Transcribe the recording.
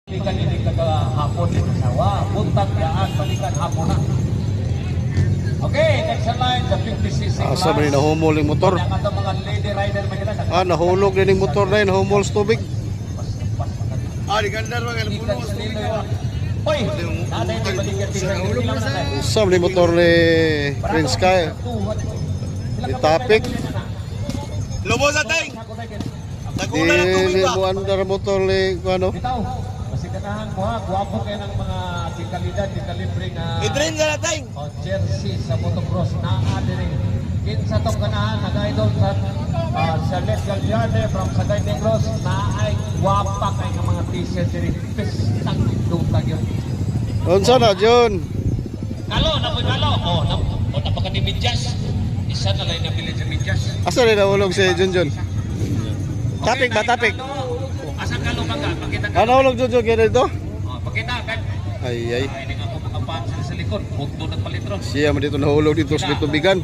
Balikan ini hapon mo nasawa, buntag yaan, balikan hapon na. Okay, next line, the 50cc class. Asa man nahumol yung motor. Ang ato mga lady rider magila. Nahulog din yung motor na yun, nahumol sa tubig. Di ganda mga puno. Oy, naday ni balikan tingnan. Usam ni motor ni Prince Kai. Itapik. Lubos sa ting. Nagula na tubig Dili ba? mo andar motor ni ano. Bitaw, kasi ganahan mo ha, guwapo kayo ng mga tikalidad, tikalibre nga. I-train ka na ting. Jersey sa motocross na rin. Kinsa tong ganahan, nag-idol sa Charlotte Galliarde from Sagay Negros na ay guwapa kay ng mga t-shirt diri. Pistang dutag yun. Unsa na John? Kalo, napoy kalo. Napaka ni Midjas. Isa na lang nabili sa Midjas. Asa rin nahulog si John? Tapik ba, tapik? Asa kalo ka? Pakita ka. Nahulog John kaya dito? Pakita ka. Ay. Ay, hindi nga po makapansin sa likod. Huwag doon nagpalitro. Siya man dito nahulog dito sa tubigan.